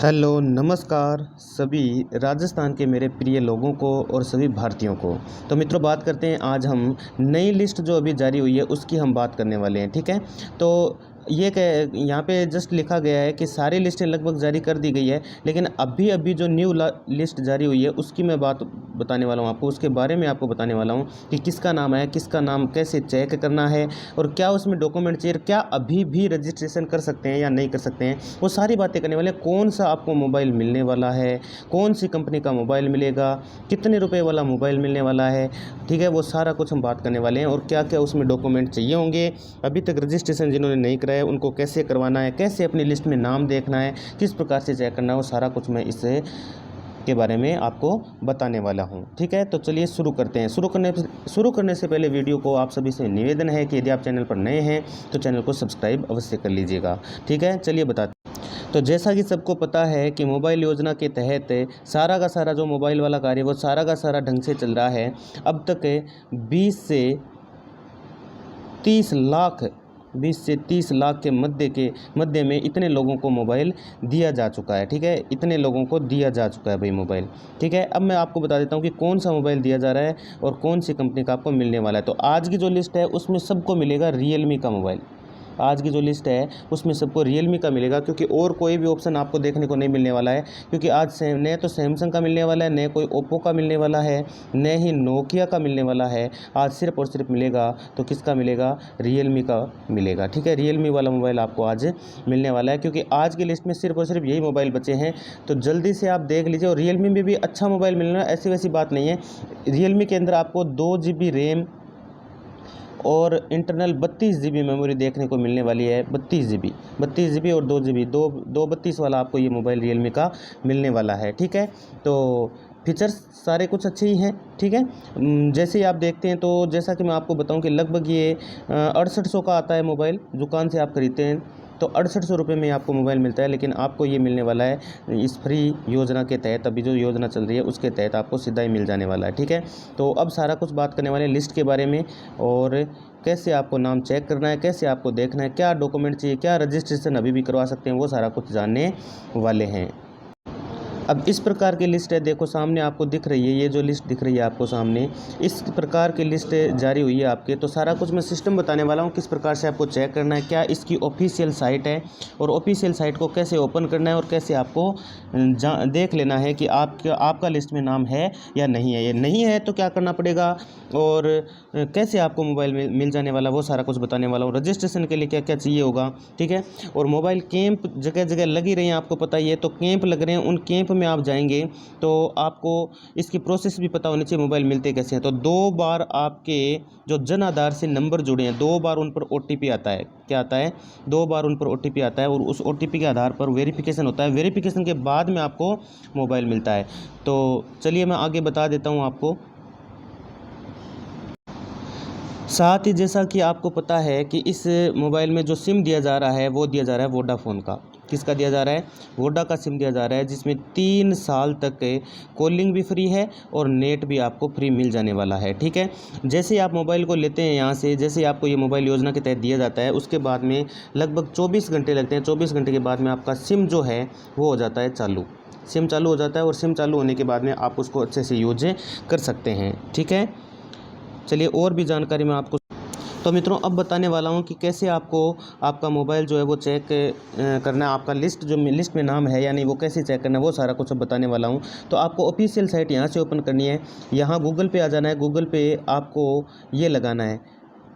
Hello नमस्कार सभी राजस्थान के मेरे प्रिय लोगों को और सभी भारतीयों को। तो मित्रों, बात करते हैं आज हम नई लिस्ट जो अभी जारी हुई है उसकी हम बात करने वाले हैं। ठीक है, तो ये यहाँ पे जस्ट लिखा गया है कि सारी लिस्टें लगभग जारी कर दी गई है, लेकिन अभी अभी जो न्यू लिस्ट जारी हुई है उसकी मैं बात बताने वाला हूँ आपको। उसके बारे में आपको बताने वाला हूँ कि किसका नाम है, किसका नाम कैसे चेक करना है और क्या उसमें डॉक्यूमेंट चाहिए, क्या अभी भी रजिस्ट्रेशन कर सकते हैं या नहीं कर सकते हैं, वो सारी बातें करने वाले हैं। कौन सा आपको मोबाइल मिलने वाला है, कौन सी कंपनी का मोबाइल मिलेगा, कितने रुपए वाला मोबाइल मिलने वाला है, ठीक है, वो सारा कुछ हम बात करने वाले हैं। और क्या क्या उसमें डॉक्यूमेंट चाहिए होंगे, अभी तक रजिस्ट्रेशन जिन्होंने नहीं कराया है उनको कैसे करवाना है, कैसे अपनी लिस्ट में नाम देखना है, किस प्रकार से चेक करना है, वो सारा कुछ मैं इससे के बारे में आपको बताने वाला हूं। ठीक है, तो चलिए शुरू करते हैं। शुरू करने से पहले वीडियो को आप सभी से निवेदन है कि यदि आप चैनल पर नए हैं तो चैनल को सब्सक्राइब अवश्य कर लीजिएगा। ठीक है, चलिए बताते हैं। तो जैसा कि सबको पता है कि मोबाइल योजना के तहत सारा का सारा जो मोबाइल वाला कार्य है वो सारा का सारा ढंग से चल रहा है। अब तक 20 से 30 लाख 20 से 30 लाख के मध्य में इतने लोगों को मोबाइल दिया जा चुका है। ठीक है, इतने लोगों को दिया जा चुका है भाई मोबाइल। ठीक है, अब मैं आपको बता देता हूँ कि कौन सा मोबाइल दिया जा रहा है और कौन सी कंपनी का आपको मिलने वाला है। तो आज की जो लिस्ट है उसमें सबको मिलेगा रियलमी का मोबाइल। आज की जो लिस्ट है उसमें सबको रियलमी का मिलेगा, क्योंकि और कोई भी ऑप्शन आपको देखने को नहीं मिलने वाला है। क्योंकि आज न तो सैमसंग का मिलने वाला है, न कोई ओप्पो का मिलने वाला है, न ही नोकिया का मिलने वाला है। आज सिर्फ और सिर्फ मिलेगा तो किसका मिलेगा, रियलमी का मिलेगा। ठीक है, रियलमी वाला मोबाइल आपको आज मिलने वाला है, क्योंकि आज की लिस्ट में सिर्फ और सिर्फ यही मोबाइल बचे हैं। तो जल्दी से आप देख लीजिए। और रियलमी में भी अच्छा मोबाइल मिलना, ऐसी वैसी बात नहीं है। रियलमी के अंदर आपको 2 GB रैम और इंटरनल 32 GB मेमोरी देखने को मिलने वाली है। 32 GB और 2 GB, दो 32 वाला आपको ये मोबाइल रियलमी का मिलने वाला है। ठीक है, तो फीचर्स सारे कुछ अच्छे ही हैं। ठीक है, जैसे ही आप देखते हैं तो जैसा कि मैं आपको बताऊं कि लगभग ये 6800 का आता है मोबाइल। दुकान से आप खरीदते हैं तो 6800 रुपये में आपको मोबाइल मिलता है, लेकिन आपको ये मिलने वाला है इस फ्री योजना के तहत। अभी जो योजना चल रही है उसके तहत आपको सीधा ही मिल जाने वाला है। ठीक है, तो अब सारा कुछ बात करने वाले हैं लिस्ट के बारे में, और कैसे आपको नाम चेक करना है, कैसे आपको देखना है, क्या डॉक्यूमेंट चाहिए, क्या रजिस्ट्रेशन अभी भी करवा सकते हैं, वो सारा कुछ जानने वाले हैं। अब इस प्रकार की लिस्ट है, देखो सामने आपको दिख रही है, ये जो लिस्ट दिख रही है आपको सामने, इस प्रकार की लिस्ट जारी हुई है आपके। तो सारा कुछ मैं सिस्टम बताने वाला हूँ, किस प्रकार से आपको चेक करना है, क्या इसकी ऑफिशियल साइट है और ऑफिशियल साइट को कैसे ओपन करना है और कैसे आपको देख लेना है कि आपका लिस्ट में नाम है या नहीं है। ये नहीं है तो क्या करना पड़ेगा और कैसे आपको मोबाइल मिल जाने वाला, वो सारा कुछ बताने वाला हूँ। रजिस्ट्रेशन के लिए क्या क्या चाहिए होगा। ठीक है, और मोबाइल कैंप जगह जगह लगी रही हैं, आपको पता ही है। तो कैंप लग रहे हैं, उन कैंप में आप जाएंगे तो आपको इसकी प्रोसेस भी पता होनी चाहिए, मोबाइल मिलते कैसे हैं। तो 2 बार आपके जो जन आधार से नंबर जुड़े हैं, 2 बार उन पर OTP आता है। क्या आता है, 2 बार उन पर OTP आता है और उस OTP के आधार पर वेरिफिकेशन होता है। वेरिफिकेशन के बाद में आपको मोबाइल मिलता है। तो चलिए मैं आगे बता देता हूँ आपको। साथ ही जैसा कि आपको पता है कि इस मोबाइल में जो सिम दिया जा रहा है वो दिया जा रहा है वोडाफोन का। किसका दिया जा रहा है, वोडा का सिम दिया जा रहा है, जिसमें 3 साल तक कॉलिंग भी फ्री है और नेट भी आपको फ्री मिल जाने वाला है। ठीक है, जैसे ही आप मोबाइल को लेते हैं यहाँ से, जैसे ही आपको ये मोबाइल योजना के तहत दिया जाता है, उसके बाद में लगभग 24 घंटे लगते हैं। 24 घंटे के बाद में आपका सिम जो है वो हो जाता है चालू। सिम चालू हो जाता है और सिम चालू होने के बाद में आप उसको अच्छे से यूज कर सकते हैं। ठीक है, चलिए और भी जानकारी मैं आपको। तो मित्रों, अब बताने वाला हूं कि कैसे आपको आपका मोबाइल जो है वो चेक करना है, आपका लिस्ट में नाम है या नहीं, वो कैसे चेक करना है, वो सारा कुछ अब बताने वाला हूं। तो आपको ऑफिशियल साइट यहां से ओपन करनी है। यहां गूगल पे आ जाना है। गूगल पे आपको ये लगाना है,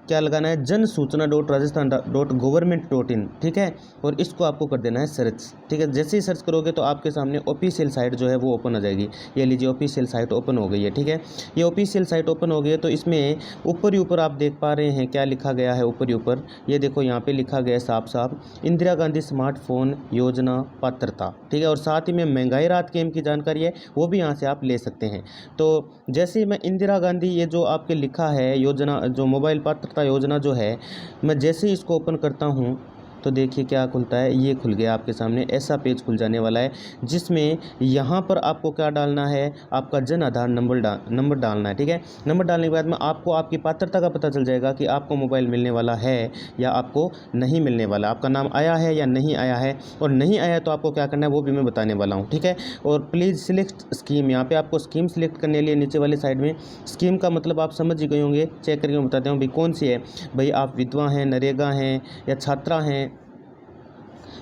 क्या लगाना है, जनसूचना.राजस्थान.gov.in। ठीक है, और इसको आपको कर देना है सर्च। ठीक है, जैसे ही सर्च करोगे तो आपके सामने ऑफिशियल साइट जो है वो ओपन हो जाएगी। ये लीजिए, ऑफिशियल साइट ओपन हो गई है। ठीक है, ये ऑफिशियल साइट ओपन हो गई है। तो इसमें ऊपर ही ऊपर आप देख पा रहे हैं क्या लिखा गया है। ऊपर ही ऊपर ये देखो, यहाँ पे लिखा गया है साफ साफ, इंदिरा गांधी स्मार्टफोन योजना पात्रता। ठीक है, और साथ ही में महंगाई राहत स्कीम की जानकारी है, वो भी यहाँ से आप ले सकते हैं। तो जैसे ही मैं इंदिरा गांधी, ये जो आपके लिखा है योजना, जो मोबाइल पात्रता योजना जो है, मैं जैसे ही इसको ओपन करता हूँ तो देखिए क्या खुलता है, ये खुल गया आपके सामने, ऐसा पेज खुल जाने वाला है जिसमें यहाँ पर आपको क्या डालना है, आपका जन आधार नंबर डालना है। ठीक है, नंबर डालने के बाद में आपको आपकी पात्रता का पता चल जाएगा कि आपको मोबाइल मिलने वाला है या आपको नहीं मिलने वाला, आपका नाम आया है या नहीं आया है, और नहीं आया तो आपको क्या करना है वो भी मैं बताने वाला हूँ। ठीक है, और प्लीज़ सिलेक्ट स्कीम, यहाँ पे आपको स्कीम सिलेक्ट करने के लिए नीचे वाली साइड में स्कीम का मतलब आप समझ ही गए होंगे, चेक करके मैं बताता हूँ भाई कौन सी है। भाई आप विधवा हैं, नरेगा हैं या छात्रा हैं।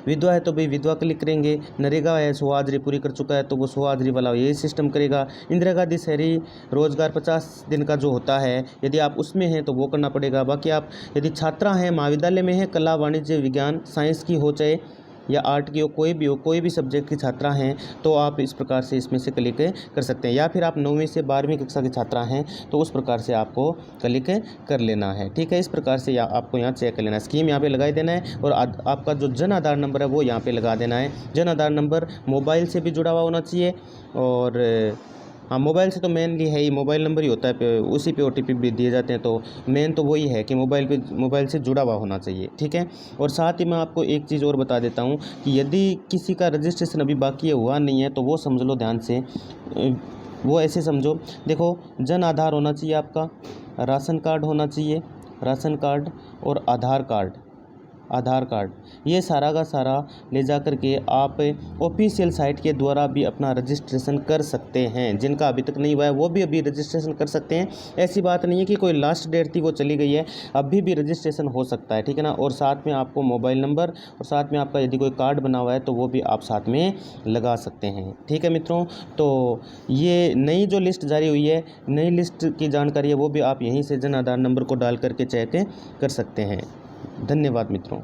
विधवा है तो भाई विधवा क्लिक करेंगे, नरेगा है 100 हाजिरी पूरी कर चुका है तो वो 100 हाजिरी वाला यही सिस्टम करेगा। इंदिरा गांधी शहरी रोजगार 50 दिन का जो होता है, यदि आप उसमें हैं तो वो करना पड़ेगा। बाकी आप यदि छात्रा हैं, महाविद्यालय में हैं, कला वाणिज्य विज्ञान साइंस की हो चाहे या आर्ट की हो, कोई भी सब्जेक्ट की छात्रा हैं तो आप इस प्रकार से इसमें से क्लिक कर सकते हैं। या फिर आप 9वीं से 12वीं कक्षा की छात्रा हैं तो उस प्रकार से आपको क्लिक कर लेना है। ठीक है, इस प्रकार से आपको यहाँ चेक कर लेना है, स्कीम यहाँ पे लगा देना है, और आपका जो जन आधार नंबर है वो यहाँ पे लगा देना है। जन आधार नंबर मोबाइल से भी जुड़ा हुआ होना चाहिए, और हाँ मोबाइल से तो मेनली है ही, मोबाइल नंबर ही होता है, उसी पे OTP भी दिए जाते हैं, तो मेन तो वही है कि मोबाइल से जुड़ा हुआ होना चाहिए। ठीक है, और साथ ही मैं आपको एक चीज़ और बता देता हूँ कि यदि किसी का रजिस्ट्रेशन अभी बाकी हुआ नहीं है तो वो समझ लो ध्यान से, वो ऐसे समझो, देखो जन आधार होना चाहिए आपका, राशन कार्ड होना चाहिए, राशन कार्ड और आधार कार्ड, ये सारा का सारा ले जा कर के आप ऑफिशियल साइट के द्वारा भी अपना रजिस्ट्रेशन कर सकते हैं। जिनका अभी तक नहीं हुआ है वो भी अभी रजिस्ट्रेशन कर सकते हैं। ऐसी बात नहीं है कि कोई लास्ट डेट थी वो चली गई है, अभी भी रजिस्ट्रेशन हो सकता है। ठीक है ना, और साथ में आपको मोबाइल नंबर और साथ में आपका यदि कोई कार्ड बना हुआ है तो वो भी आप साथ में लगा सकते हैं। ठीक है मित्रों, तो ये नई जो लिस्ट जारी हुई है, नई लिस्ट की जानकारी है वो भी आप यहीं से जन आधार नंबर को डाल करके चेक कर सकते हैं। धन्यवाद मित्रों।